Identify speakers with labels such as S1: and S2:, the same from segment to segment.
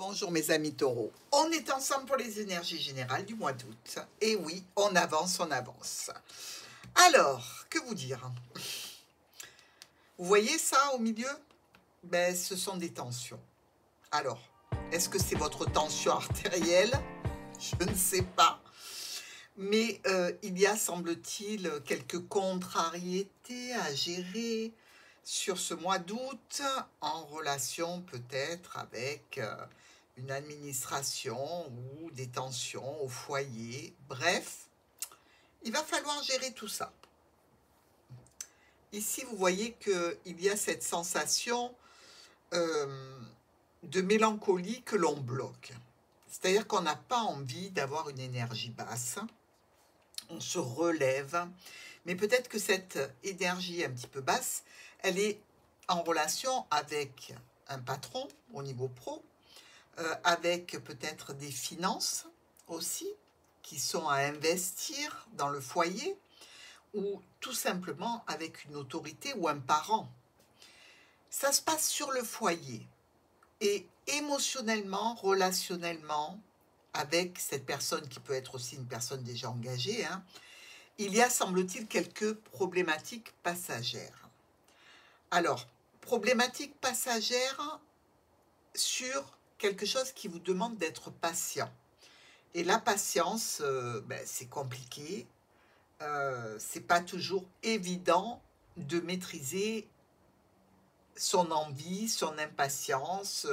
S1: Bonjour mes amis taureaux, on est ensemble pour les énergies générales du mois d'août. Et oui, on avance, on avance. Alors, que vous dire? Vous voyez ça au milieu? Ben, ce sont des tensions. Alors, est-ce que c'est votre tension artérielle? Je ne sais pas. Mais il y a, semble-t-il, quelques contrariétés à gérer sur ce mois d'août, en relation peut-être avec une administration ou des tensions au foyer. Bref, il va falloir gérer tout ça. Ici, vous voyez qu'il y a cette sensation de mélancolie que l'on bloque. C'est-à-dire qu'on n'a pas envie d'avoir une énergie basse. On se relève, mais peut-être que cette énergie un petit peu basse, elle est en relation avec un patron au niveau pro, avec peut-être des finances aussi qui sont à investir dans le foyer, ou tout simplement avec une autorité ou un parent. Ça se passe sur le foyer et émotionnellement, relationnellement, avec cette personne qui peut être aussi une personne déjà engagée, hein, il y a, semble-t-il, quelques problématiques passagères. Alors, problématiques passagères sur quelque chose qui vous demande d'être patient. Et la patience, c'est compliqué. C'est pas toujours évident de maîtriser son envie, son impatience,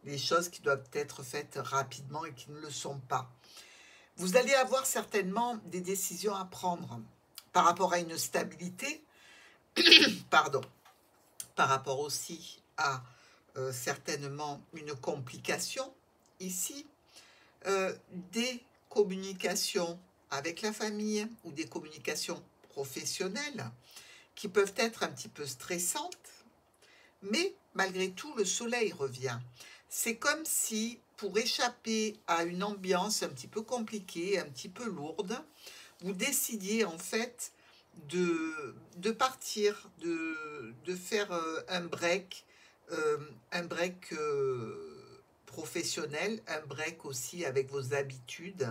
S1: les choses qui doivent être faites rapidement et qui ne le sont pas. Vous allez avoir certainement des décisions à prendre par rapport à une stabilité, pardon, par rapport aussi à certainement une complication ici, des communications avec la famille ou des communications professionnelles qui peuvent être un petit peu stressantes, mais malgré tout, le soleil revient. C'est comme si, pour échapper à une ambiance un petit peu compliquée, un petit peu lourde, vous décidiez en fait de partir, de faire un break professionnel, un break aussi avec vos habitudes.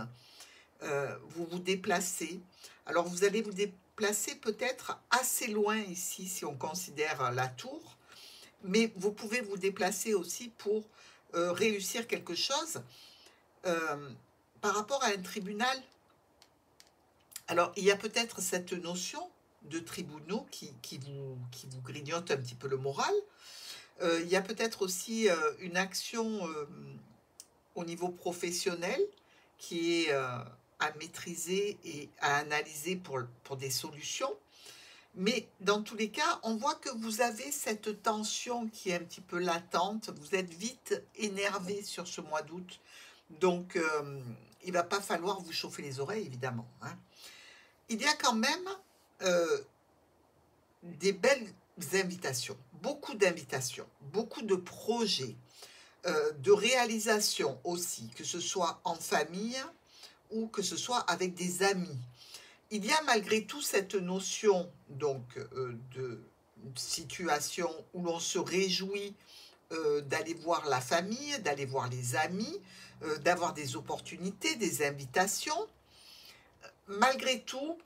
S1: Vous vous déplacez. Alors vous allez vous déplacer peut-être assez loin ici si on considère la tour, mais vous pouvez vous déplacer aussi pour réussir quelque chose par rapport à un tribunal. Alors, il y a peut-être cette notion de tribunaux qui vous grignote un petit peu le moral. Il y a peut-être aussi une action au niveau professionnel qui est à maîtriser et à analyser pour des solutions. Mais dans tous les cas, on voit que vous avez cette tension qui est un petit peu latente. Vous êtes vite énervé sur ce mois d'août. Donc, il ne va pas falloir vous chauffer les oreilles, évidemment, hein. Il y a quand même des belles invitations, beaucoup d'invitations, beaucoup de projets, de réalisations aussi, que ce soit en famille ou que ce soit avec des amis. Il y a malgré tout cette notion donc de situation où l'on se réjouit d'aller voir la famille, d'aller voir les amis, d'avoir des opportunités, des invitations. Malgré tout,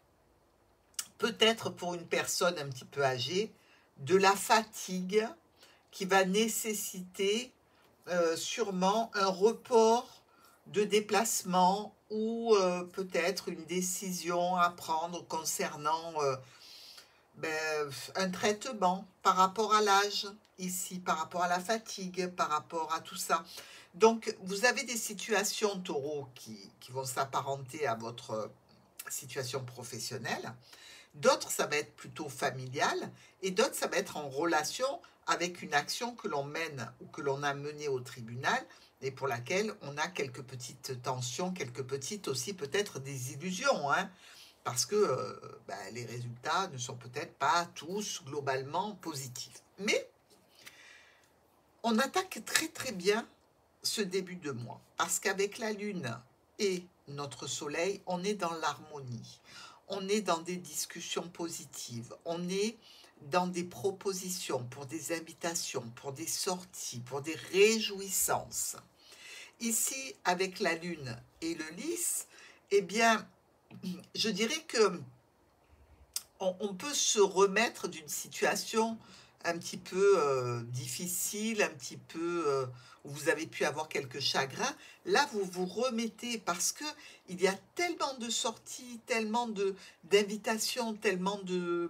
S1: peut-être pour une personne un petit peu âgée, de la fatigue qui va nécessiter sûrement un report de déplacement ou peut-être une décision à prendre concernant un traitement par rapport à l'âge ici, par rapport à la fatigue, par rapport à tout ça. Donc, vous avez des situations, taureaux, qui vont s'apparenter à votre situation professionnelle. D'autres, ça va être plutôt familial. Et d'autres, ça va être en relation avec une action que l'on mène ou que l'on a menée au tribunal et pour laquelle on a quelques petites tensions, quelques petites aussi peut-être des illusions, hein, parce que les résultats ne sont peut-être pas tous globalement positifs. Mais on attaque très très bien ce début de mois, parce qu'avec la Lune et notre Soleil, on est dans l'harmonie, on est dans des discussions positives, on est dans des propositions pour des invitations, pour des sorties, pour des réjouissances. Ici, avec la Lune et le Lys, eh bien, je dirais que on peut se remettre d'une situation un petit peu difficile, un petit peu où vous avez pu avoir quelques chagrins. Là, vous vous remettez parce que il y a tellement de sorties, tellement d'invitations, tellement de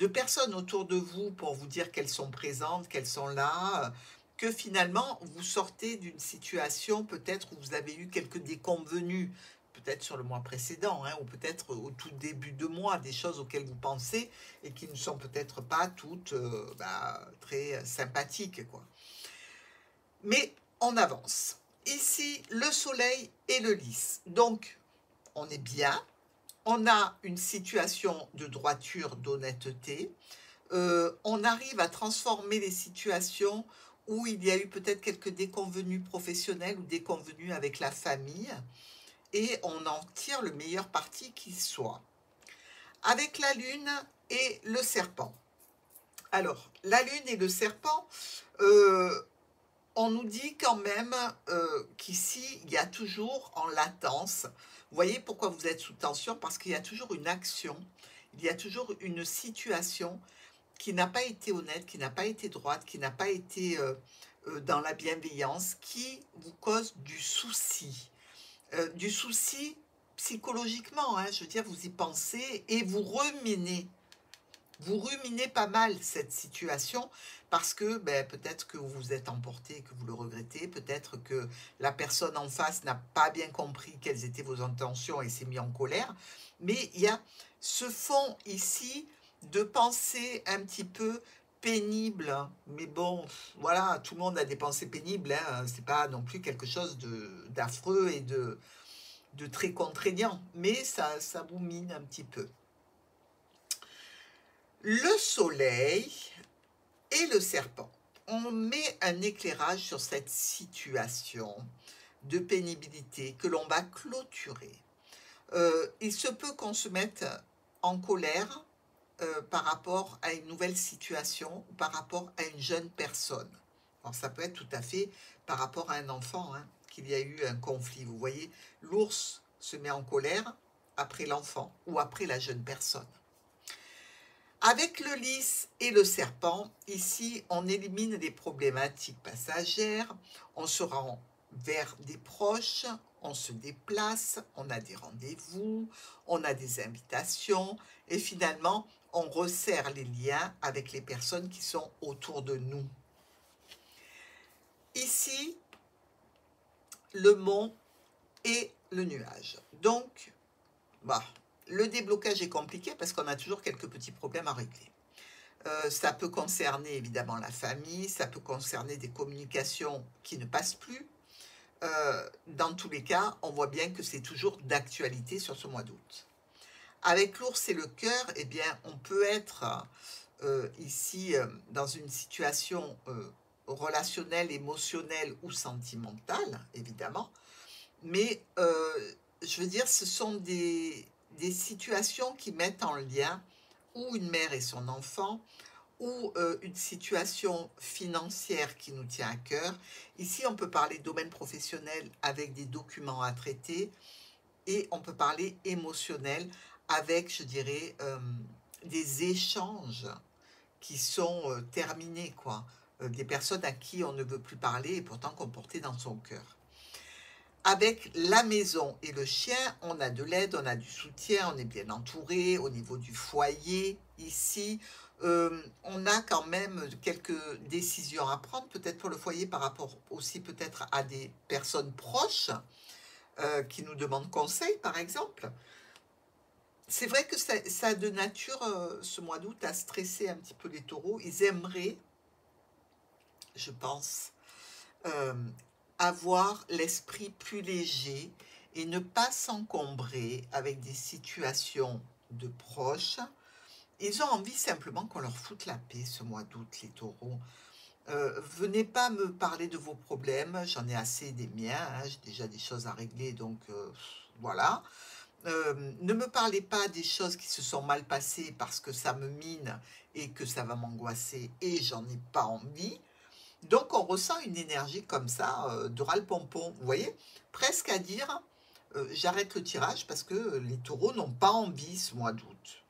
S1: personnes autour de vous pour vous dire qu'elles sont présentes, qu'elles sont là, que finalement, vous sortez d'une situation peut-être où vous avez eu quelques déconvenues, peut-être sur le mois précédent, hein, ou peut-être au tout début de mois, des choses auxquelles vous pensez et qui ne sont peut-être pas toutes très sympathiques, quoi. Mais on avance. Ici, le soleil et le lys. Donc, on est bien. On a une situation de droiture, d'honnêteté. On arrive à transformer les situations où il y a eu peut-être quelques déconvenues professionnelles ou déconvenues avec la famille, et on en tire le meilleur parti qui soit. Avec la Lune et le serpent. Alors, la Lune et le serpent, on nous dit quand même qu'ici, il y a toujours en latence. Vous voyez pourquoi vous êtes sous tension? Parce qu'il y a toujours une action, il y a toujours une situation qui n'a pas été honnête, qui n'a pas été droite, qui n'a pas été dans la bienveillance, qui vous cause du souci psychologiquement, hein, je veux dire, vous y pensez et vous ruminez pas mal cette situation parce que peut-être que vous vous êtes emporté, que vous le regrettez, peut-être que la personne en face n'a pas bien compris quelles étaient vos intentions et s'est mis en colère, mais il y a ce fond ici de pensée un petit peu pénible, mais bon, voilà, tout le monde a des pensées pénibles, hein, c'est pas non plus quelque chose d'affreux et de très contraignant, mais ça vous mine un petit peu. Le soleil et le serpent. On met un éclairage sur cette situation de pénibilité que l'on va clôturer. Il se peut qu'on se mette en colère par rapport à une nouvelle situation ou par rapport à une jeune personne. Alors ça peut être tout à fait par rapport à un enfant, hein, qu'il y a eu un conflit. Vous voyez, l'ours se met en colère après l'enfant ou après la jeune personne. Avec le lys et le serpent, ici, on élimine les problématiques passagères, on se rend vers des proches, on se déplace, on a des rendez-vous, on a des invitations, et finalement, on resserre les liens avec les personnes qui sont autour de nous. Ici, le mont et le nuage. Donc, le déblocage est compliqué parce qu'on a toujours quelques petits problèmes à régler. Ça peut concerner évidemment la famille, ça peut concerner des communications qui ne passent plus. Dans tous les cas, on voit bien que c'est toujours d'actualité sur ce mois d'août. Avec l'ours et le cœur, eh bien, on peut être ici dans une situation relationnelle, émotionnelle ou sentimentale, évidemment. Mais je veux dire, ce sont des situations qui mettent en lien ou une mère et son enfant, ou une situation financière qui nous tient à cœur. Ici, on peut parler domaine professionnel avec des documents à traiter, et on peut parler émotionnel avec, je dirais, des échanges qui sont terminés, quoi. Des personnes à qui on ne veut plus parler et pourtant qu'on portait dans son cœur. Avec la maison et le chien, on a de l'aide, on a du soutien, on est bien entouré au niveau du foyer. Ici, on a quand même quelques décisions à prendre, peut-être pour le foyer, par rapport aussi peut-être à des personnes proches qui nous demandent conseil, par exemple. C'est vrai que ça a de nature, ce mois d'août, à stresser un petit peu les taureaux. Ils aimeraient, je pense, avoir l'esprit plus léger et ne pas s'encombrer avec des situations de proches. Ils ont envie simplement qu'on leur foute la paix ce mois d'août, les taureaux. Venez pas me parler de vos problèmes, j'en ai assez des miens, hein, j'ai déjà des choses à régler, donc voilà. Ne me parlez pas des choses qui se sont mal passées parce que ça me mine et que ça va m'angoisser et j'en ai pas envie. Donc, on ressent une énergie comme ça, de ras-le-pompon, vous voyez, presque à dire, j'arrête le tirage parce que les taureaux n'ont pas envie ce mois d'août.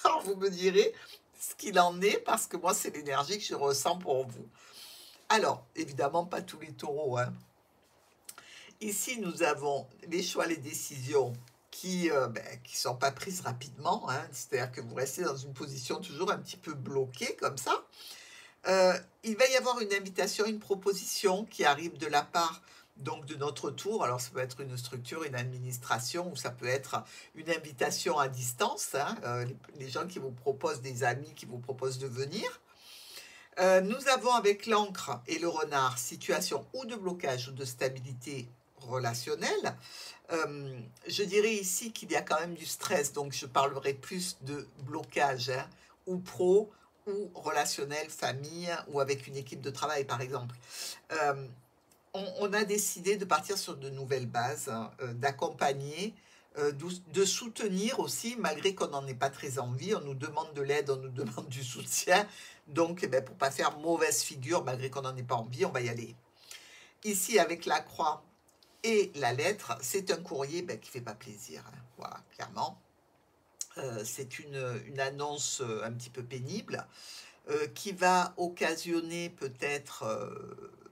S1: Alors, vous me direz ce qu'il en est, parce que moi, c'est l'énergie que je ressens pour vous. Alors, évidemment, pas tous les taureaux, hein. Ici, nous avons les choix, les décisions qui sont pas prises rapidement, hein. C'est-à-dire que vous restez dans une position toujours un petit peu bloquée, comme ça. Il va y avoir une invitation, une proposition qui arrive de la part donc de notre tour. Alors ça peut être une structure, une administration, ou ça peut être une invitation à distance, hein, les gens qui vous proposent, des amis qui vous proposent de venir. Nous avons avec l'encre et le renard situation ou de blocage ou de stabilité relationnelle. Je dirais ici qu'il y a quand même du stress, donc je parlerai plus de blocage, hein, ou pro, ou relationnel, famille, ou avec une équipe de travail par exemple. On a décidé de partir sur de nouvelles bases, hein, d'accompagner, de soutenir aussi, malgré qu'on n'en ait pas très envie. On nous demande de l'aide, on nous demande du soutien. Donc, pour ne pas faire mauvaise figure, malgré qu'on n'en ait pas envie, on va y aller. Ici, avec la croix et la lettre, c'est un courrier qui ne fait pas plaisir, hein. Voilà, clairement. C'est une annonce un petit peu pénible, qui va occasionner peut-être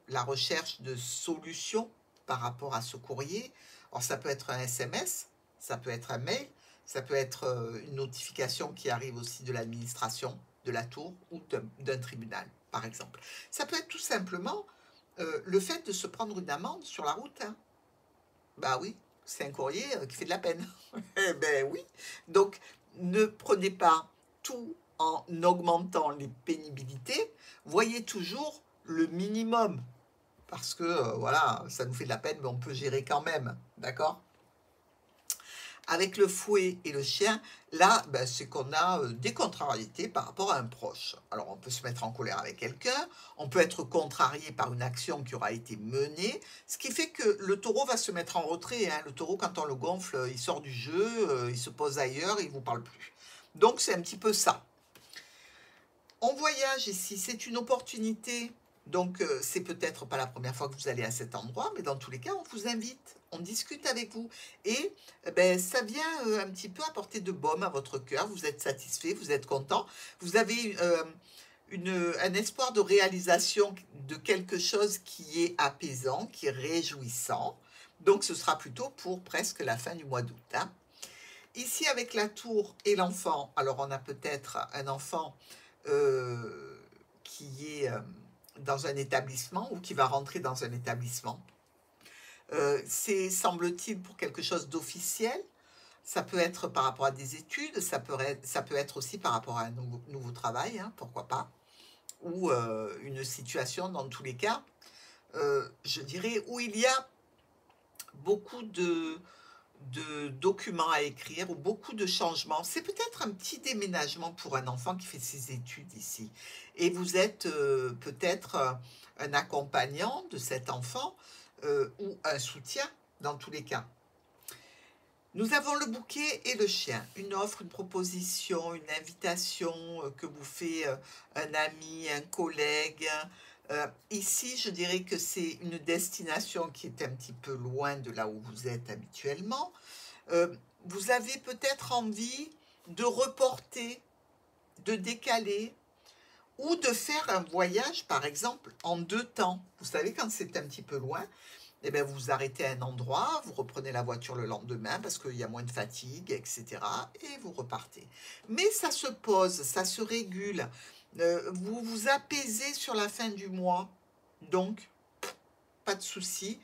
S1: la recherche de solutions par rapport à ce courrier. Alors, ça peut être un SMS, ça peut être un mail, ça peut être une notification qui arrive aussi de l'administration, de la tour ou d'un tribunal, par exemple. Ça peut être tout simplement le fait de se prendre une amende sur la route, hein. Bah oui, c'est un courrier qui fait de la peine. Eh ben oui. Donc, ne prenez pas tout en augmentant les pénibilités. Voyez toujours le minimum. Parce que, voilà, ça nous fait de la peine, mais on peut gérer quand même. D'accord ? Avec le fouet et le chien, là, c'est qu'on a des contrariétés par rapport à un proche. Alors, on peut se mettre en colère avec quelqu'un, on peut être contrarié par une action qui aura été menée, ce qui fait que le taureau va se mettre en retrait, hein. Le taureau, quand on le gonfle, il sort du jeu, il se pose ailleurs, il ne vous parle plus. Donc, c'est un petit peu ça. On voyage ici, c'est une opportunité. Donc, c'est peut-être pas la première fois que vous allez à cet endroit, mais dans tous les cas, on vous invite, on discute avec vous. Et ça vient un petit peu apporter de baume à votre cœur. Vous êtes satisfait, vous êtes content. Vous avez un espoir de réalisation de quelque chose qui est apaisant, qui est réjouissant. Donc, ce sera plutôt pour presque la fin du mois d'août, hein. Ici, avec la tour et l'enfant, alors on a peut-être un enfant qui est dans un établissement ou qui va rentrer dans un établissement. C'est, semble-t-il, pour quelque chose d'officiel. Ça peut être par rapport à des études, ça peut être aussi par rapport à un nouveau travail, hein, pourquoi pas, ou une situation, dans tous les cas, je dirais, où il y a beaucoup de documents à écrire ou beaucoup de changements. C'est peut-être un petit déménagement pour un enfant qui fait ses études ici. Et vous êtes peut-être un accompagnant de cet enfant ou un soutien dans tous les cas. Nous avons le bouquet et le chien, une offre, une proposition, une invitation que vous fait un ami, un collègue. Ici, je dirais que c'est une destination qui est un petit peu loin de là où vous êtes habituellement. Vous avez peut-être envie de reporter, de décaler ou de faire un voyage, par exemple, en 2 temps. Vous savez, quand c'est un petit peu loin, vous vous arrêtez à un endroit, vous reprenez la voiture le lendemain parce qu'il y a moins de fatigue, etc. Et vous repartez. Mais ça se pose, ça se régule. Vous vous apaisez sur la fin du mois. Donc, pas de souci.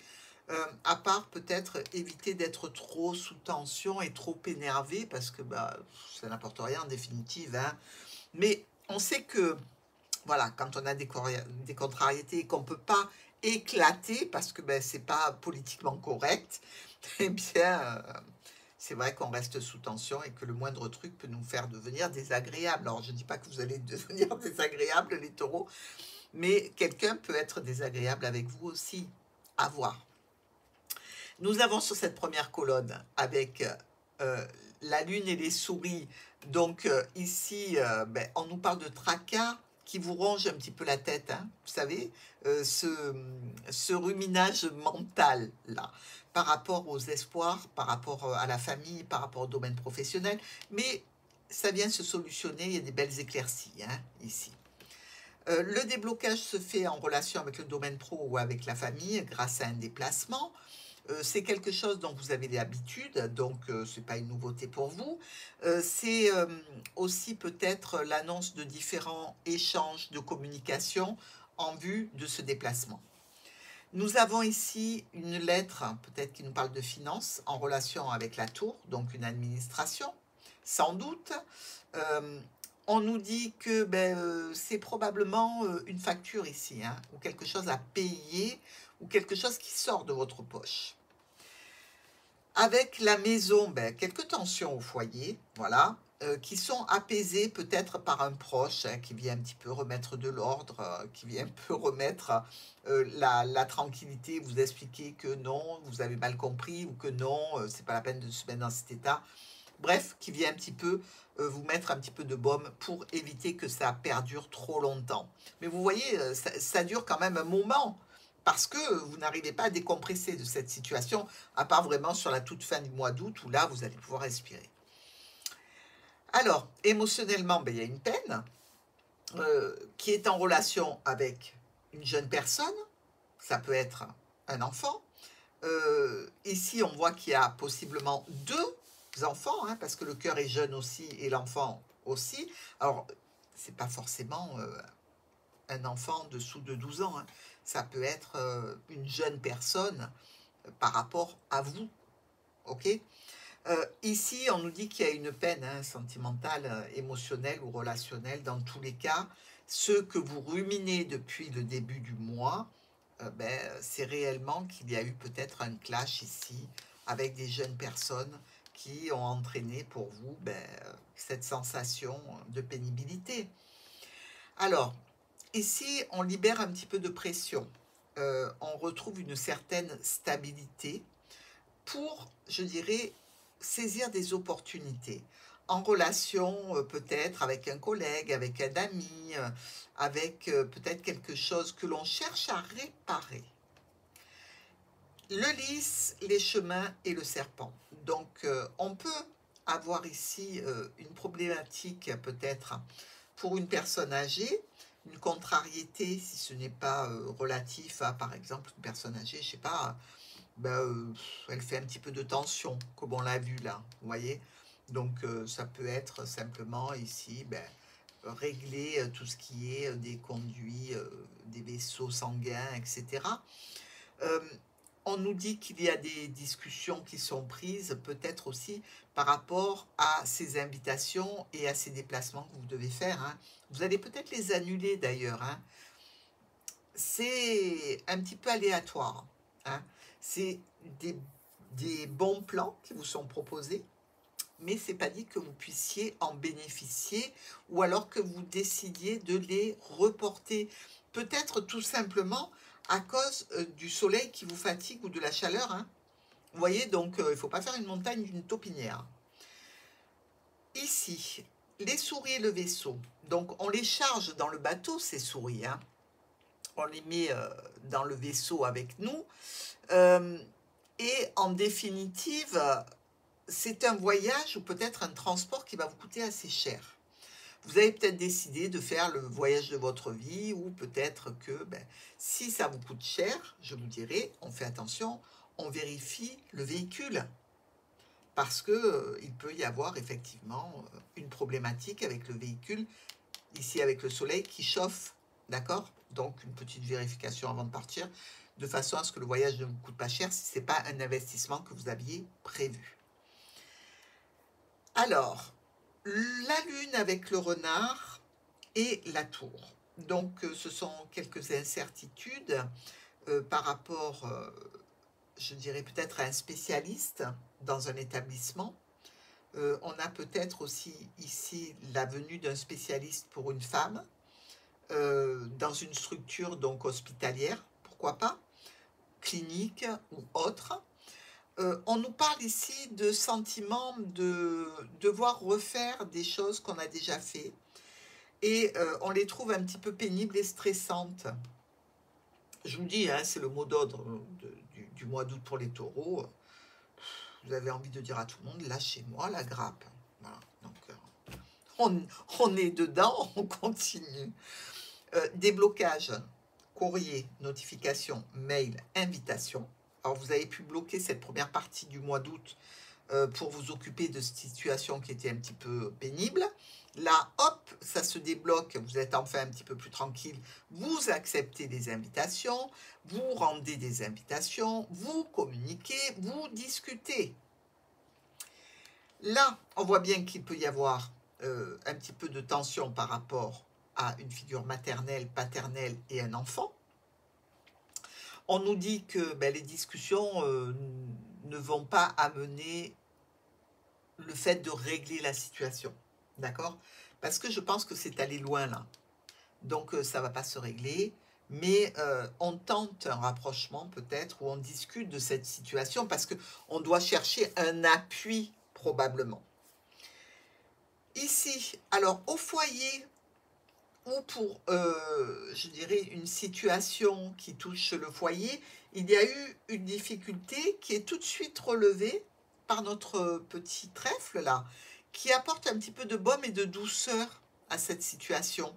S1: À part peut-être éviter d'être trop sous tension et trop énervé parce que ça n'apporte rien en définitive, hein. Mais on sait que, voilà, quand on a des contrariétés et qu'on ne peut pas éclater parce que c'est pas politiquement correct, eh bien, c'est vrai qu'on reste sous tension et que le moindre truc peut nous faire devenir désagréable. Alors, je ne dis pas que vous allez devenir désagréable, les taureaux, mais quelqu'un peut être désagréable avec vous aussi. À voir. Nous avons sur cette première colonne avec la lune et les souris. Donc ici, on nous parle de tracas qui vous ronge un petit peu la tête, hein, vous savez, ce ruminage mental là, par rapport aux espoirs, par rapport à la famille, par rapport au domaine professionnel, mais ça vient se solutionner, il y a des belles éclaircies hein, ici. Le déblocage se fait en relation avec le domaine pro ou avec la famille grâce à un déplacement. C'est quelque chose dont vous avez l'habitude, donc ce n'est pas une nouveauté pour vous. C'est aussi peut-être l'annonce de différents échanges de communication en vue de ce déplacement. Nous avons ici une lettre, peut-être qui nous parle de finances, en relation avec la tour, donc une administration, sans doute. On nous dit que c'est probablement une facture ici, hein, ou quelque chose à payer, ou quelque chose qui sort de votre poche. Avec la maison, quelques tensions au foyer, voilà, qui sont apaisées peut-être par un proche hein, qui vient un petit peu remettre de l'ordre, qui vient un peu remettre la tranquillité, vous expliquer que non, vous avez mal compris, ou que non, c'est pas la peine de se mettre dans cet état. Bref, qui vient un petit peu vous mettre un petit peu de baume pour éviter que ça perdure trop longtemps. Mais vous voyez, ça dure quand même un moment, parce que vous n'arrivez pas à décompresser de cette situation, à part vraiment sur la toute fin du mois d'août, où là, vous allez pouvoir respirer. Alors, émotionnellement, il y a une peine qui est en relation avec une jeune personne, ça peut être un enfant. Ici, on voit qu'il y a possiblement deux enfants, hein, parce que le cœur est jeune aussi et l'enfant aussi. Alors, c'est pas forcément un enfant dessous de 12 ans, hein. Ça peut être une jeune personne par rapport à vous, ok? Ici, on nous dit qu'il y a une peine hein, sentimentale, émotionnelle ou relationnelle. Dans tous les cas, ce que vous ruminez depuis le début du mois, c'est réellement qu'il y a eu peut-être un clash ici avec des jeunes personnes qui ont entraîné pour vous cette sensation de pénibilité. Alors, ici, on libère un petit peu de pression. On retrouve une certaine stabilité pour, je dirais, saisir des opportunités en relation peut-être avec un collègue, avec un ami, avec peut-être quelque chose que l'on cherche à réparer. Le lys, les chemins et le serpent. Donc, on peut avoir ici une problématique peut-être pour une personne âgée, une contrariété si ce n'est pas relatif à, par exemple, une personne âgée, je sais pas, elle fait un petit peu de tension, comme on l'a vu là, vous voyez. Donc, ça peut être simplement ici, régler tout ce qui est des conduits, des vaisseaux sanguins, etc. On nous dit qu'il y a des discussions qui sont prises, peut-être aussi par rapport à ces invitations et à ces déplacements que vous devez faire, hein. Vous allez peut-être les annuler d'ailleurs, hein. C'est un petit peu aléatoire, hein. C'est des bons plans qui vous sont proposés, mais ce n'est pas dit que vous puissiez en bénéficier ou alors que vous décidiez de les reporter. Peut-être tout simplement à cause du soleil qui vous fatigue ou de la chaleur, hein. Vous voyez, donc il ne faut pas faire une montagne d'une taupinière. Ici, les souris et le vaisseau. Donc on les charge dans le bateau, ces souris, hein. On les met dans le vaisseau avec nous. Et en définitive, c'est un voyage ou peut-être un transport qui va vous coûter assez cher. Vous avez peut-être décidé de faire le voyage de votre vie ou peut-être que si ça vous coûte cher, je vous dirais, on fait attention, on vérifie le véhicule. Parce qu'il peut y avoir effectivement une problématique avec le véhicule, ici avec le soleil qui chauffe, d'accord? Donc une petite vérification avant de partir, de façon à ce que le voyage ne vous coûte pas cher si ce n'est pas un investissement que vous aviez prévu. Alors, la lune avec le renard et la tour. Donc, ce sont quelques incertitudes par rapport, je dirais peut-être à un spécialiste dans un établissement. On a peut-être aussi ici la venue d'un spécialiste pour une femme dans une structure donc hospitalière, pourquoi pas, clinique ou autre. On nous parle ici de sentiments de devoir refaire des choses qu'on a déjà fait, et on les trouve un petit peu pénibles et stressantes. Je vous dis, hein, c'est le mot d'ordre du mois d'août pour les taureaux. Vous avez envie de dire à tout le monde, lâchez-moi la grappe. Voilà. Donc, on est dedans, on continue. Déblocage, courrier, notification, mail, invitation. Alors, vous avez pu bloquer cette première partie du mois d'août pour vous occuper de cette situation qui était un petit peu pénible. Là, hop, ça se débloque, vous êtes enfin un petit peu plus tranquille, vous acceptez des invitations, vous rendez des invitations, vous communiquez, vous discutez. Là, on voit bien qu'il peut y avoir un petit peu de tension par rapport à une figure maternelle, paternelle et un enfant. On nous dit que les discussions ne vont pas amener le fait de régler la situation, d'accord? Parce que je pense que c'est allé loin là. Donc ça ne va pas se régler, mais on tente un rapprochement peut-être, ou on discute de cette situation, parce qu'on doit chercher un appui probablement. Ici, alors au foyer, ou pour, je dirais, une situation qui touche le foyer, il y a eu une difficulté qui est tout de suite relevée par notre petit trèfle là, qui apporte un petit peu de baume et de douceur à cette situation.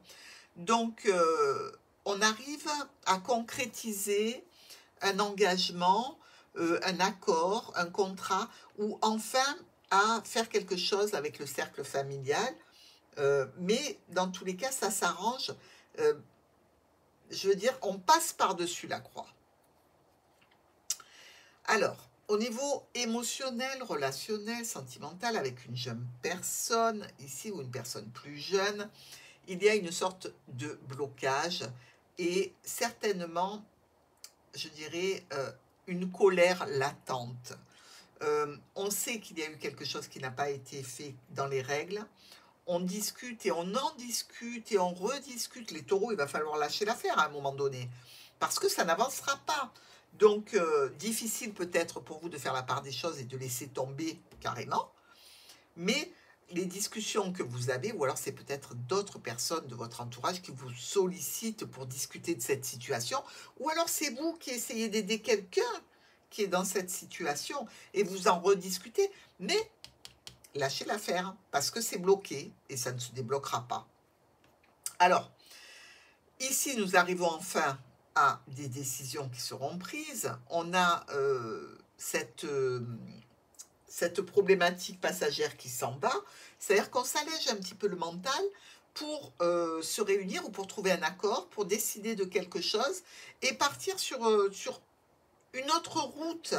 S1: Donc, on arrive à concrétiser un engagement, un accord, un contrat, ou enfin à faire quelque chose avec le cercle familial. Mais dans tous les cas, ça s'arrange. Je veux dire, on passe par-dessus la croix. Alors, au niveau émotionnel, relationnel, sentimental, avec une jeune personne, ici, ou une personne plus jeune, il y a une sorte de blocage et certainement, je dirais, une colère latente. On sait qu'il y a eu quelque chose qui n'a pas été fait dans les règles. On discute et on en discute et on rediscute. Les taureaux, il va falloir lâcher l'affaire à un moment donné, parce que ça n'avancera pas. Donc, difficile peut-être pour vous de faire la part des choses et de laisser tomber carrément, mais les discussions que vous avez, ou alors c'est peut-être d'autres personnes de votre entourage qui vous sollicitent pour discuter de cette situation, ou alors c'est vous qui essayez d'aider quelqu'un qui est dans cette situation et vous en rediscutez, mais lâchez l'affaire parce que c'est bloqué et ça ne se débloquera pas. Alors, ici nous arrivons enfin à des décisions qui seront prises. On a cette problématique passagère qui s'en va, c'est-à-dire qu'on s'allège un petit peu le mental pour se réunir ou pour trouver un accord, pour décider de quelque chose et partir sur une autre route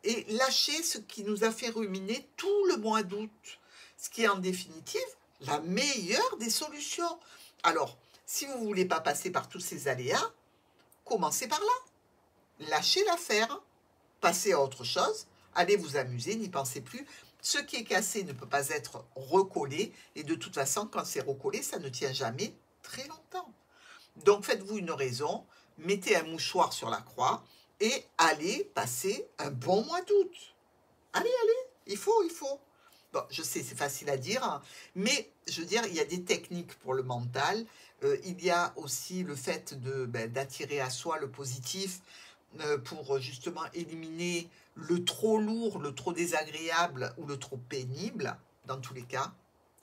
S1: et lâcher ce qui nous a fait ruminer tout le mois d'août, ce qui est en définitive la meilleure des solutions. Alors, si vous ne voulez pas passer par tous ces aléas, commencez par là. Lâchez l'affaire, passez à autre chose, allez vous amuser, n'y pensez plus. Ce qui est cassé ne peut pas être recollé, et de toute façon, quand c'est recollé, ça ne tient jamais très longtemps. Donc faites-vous une raison, mettez un mouchoir sur la croix, et allez passer un bon mois d'août. Allez, il faut. Bon, je sais, c'est facile à dire, hein, mais je veux dire, il y a des techniques pour le mental. Il y a aussi le fait d'attirer à soi le positif pour justement éliminer le trop lourd, le trop désagréable ou le trop pénible. Dans tous les cas,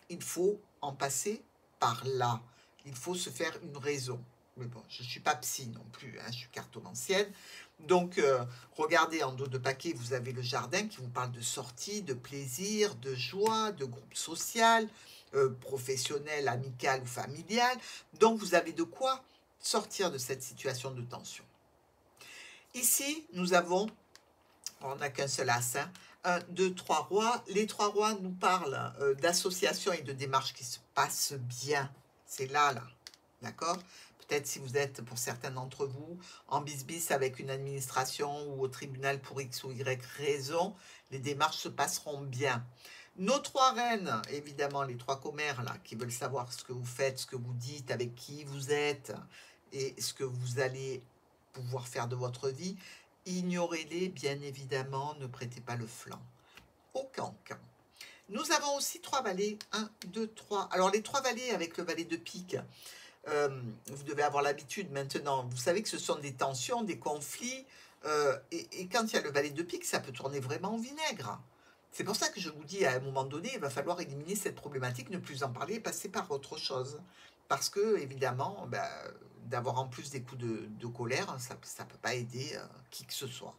S1: il faut en passer par là. Il faut se faire une raison. Mais bon, je ne suis pas psy non plus, hein, je suis cartomancienne. Donc, regardez en dos de paquet, vous avez le jardin qui vous parle de sortie, de plaisir, de joie, de groupe social, professionnel, amical ou familial. Donc, vous avez de quoi sortir de cette situation de tension. Ici, nous avons, on n'a qu'un seul as, hein, 1, 2, 3 rois. Les 3 rois nous parlent d'associations et de démarches qui se passent bien. C'est là, d'accord ? Peut-être si vous êtes, pour certains d'entre vous, en bis-bis avec une administration ou au tribunal pour X ou Y raison, les démarches se passeront bien. Nos 3 reines, évidemment, les 3 commères, là, qui veulent savoir ce que vous faites, ce que vous dites, avec qui vous êtes, et ce que vous allez pouvoir faire de votre vie, ignorez-les, bien évidemment, ne prêtez pas le flanc. Aucun cas. Nous avons aussi 3 valets. 1, 2, 3. Alors, les 3 valets avec le valet de pique, vous devez avoir l'habitude maintenant. Vous savez que ce sont des tensions, des conflits. Et quand il y a le valet de pique, ça peut tourner vraiment au vinaigre. C'est pour ça que je vous dis, à un moment donné, il va falloir éliminer cette problématique, ne plus en parler et passer par autre chose. Parce que, évidemment, ben, d'avoir en plus des coups de colère, ça ne peut pas aider qui que ce soit.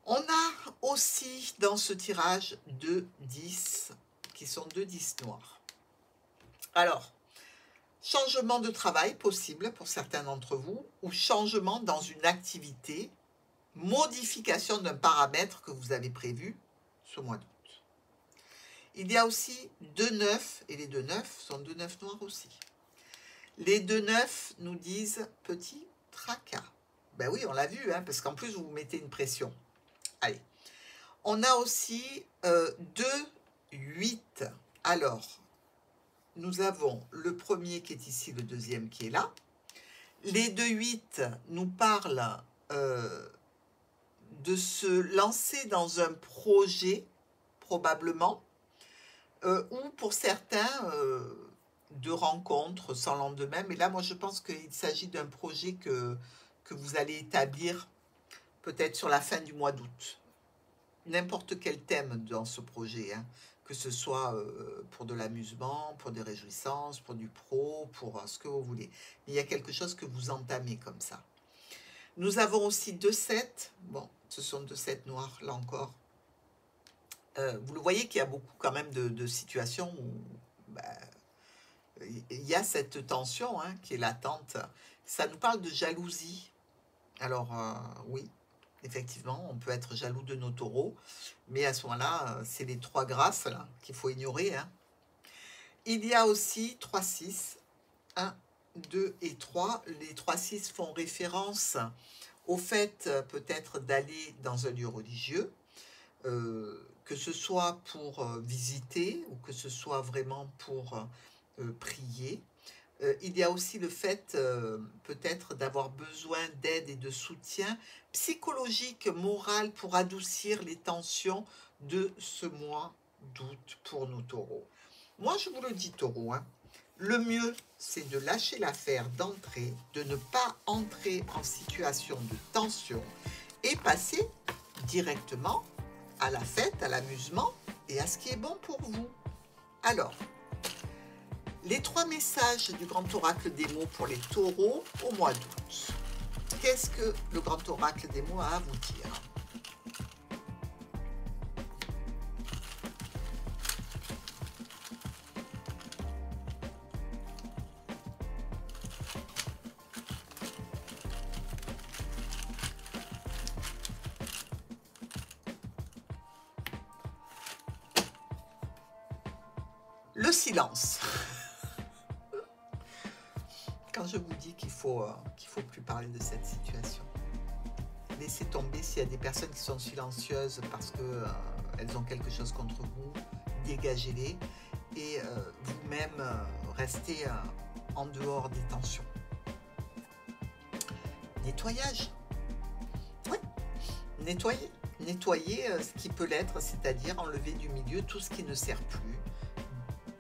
S1: On a aussi dans ce tirage 2 10, qui sont 2 10 noirs. Alors, changement de travail possible pour certains d'entre vous, ou changement dans une activité, modification d'un paramètre que vous avez prévu ce mois d'août. Il y a aussi 2 9, et les 2 9 sont 2 9 noirs aussi. Les 2 9 nous disent petit tracas. Ben oui, on l'a vu, hein, parce qu'en plus vous mettez une pression. Allez, on a aussi 2 8. Alors, nous avons le premier qui est ici, le deuxième qui est là. Les 2 8 nous parlent de se lancer dans un projet, probablement, ou pour certains, de rencontres sans lendemain. Mais là, moi, je pense qu'il s'agit d'un projet que vous allez établir peut-être sur la fin du mois d'août. N'importe quel thème dans ce projet, hein, que ce soit pour de l'amusement, pour des réjouissances, pour du pro, pour ce que vous voulez. Mais il y a quelque chose que vous entamez comme ça. Nous avons aussi 2 7. Bon, ce sont 2 7 noirs, là encore. Vous le voyez qu'il y a beaucoup quand même de situations où il y a cette tension, hein, qui est latente. Ça nous parle de jalousie. Alors, oui, effectivement, on peut être jaloux de nos taureaux, mais à ce moment-là, c'est les 3 grâces qu'il faut ignorer. Hein. Il y a aussi 3 6. 1, 2 et 3. Les 3 6 font référence au fait peut-être d'aller dans un lieu religieux, que ce soit pour visiter ou que ce soit vraiment pour prier. Il y a aussi le fait peut-être d'avoir besoin d'aide et de soutien psychologique, moral pour adoucir les tensions de ce mois d'août pour nos taureaux. Moi, je vous le dis, taureau, hein, le mieux, c'est de lâcher l'affaire d'entrée, de ne pas entrer en situation de tension et passer directement à la fête, à l'amusement et à ce qui est bon pour vous. Alors, les 3 messages du grand oracle des mots pour les taureaux au mois d'août. Qu'est-ce que le grand oracle des mots a à vous dire ? Le silence. Quand je vous dis qu'il faut plus parler de cette situation, laissez tomber s'il y a des personnes qui sont silencieuses parce que elles ont quelque chose contre vous, dégagez-les et vous-même restez en dehors des tensions. Nettoyage. Oui, nettoyer. Nettoyer ce qui peut l'être, c'est-à-dire enlever du milieu tout ce qui ne sert plus,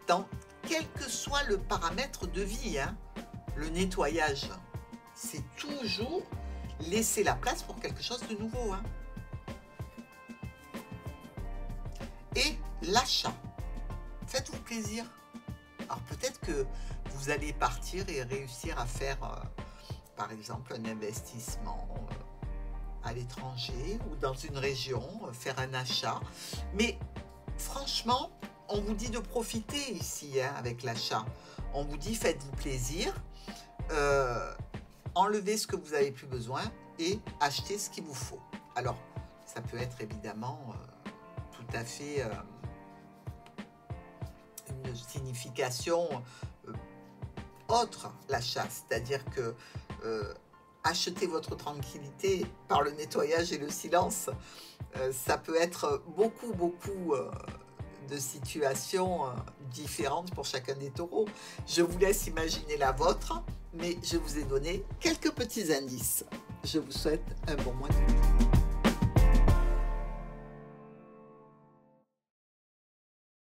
S1: dans quel que soit le paramètre de vie, hein. Le nettoyage, c'est toujours laisser la place pour quelque chose de nouveau. Hein. Et l'achat. Faites-vous plaisir. Alors peut-être que vous allez partir et réussir à faire, par exemple, un investissement à l'étranger ou dans une région, faire un achat. Mais franchement, on vous dit de profiter ici, hein, avec l'achat. On vous dit faites-vous plaisir. Enlevez ce que vous n'avez plus besoin et achetez ce qu'il vous faut. Alors, ça peut être évidemment tout à fait une signification autre, l'achat. C'est-à-dire que acheter votre tranquillité par le nettoyage et le silence, ça peut être beaucoup de situations différentes pour chacun des taureaux. Je vous laisse imaginer la vôtre, mais je vous ai donné quelques petits indices. Je vous souhaite un bon mois d'août.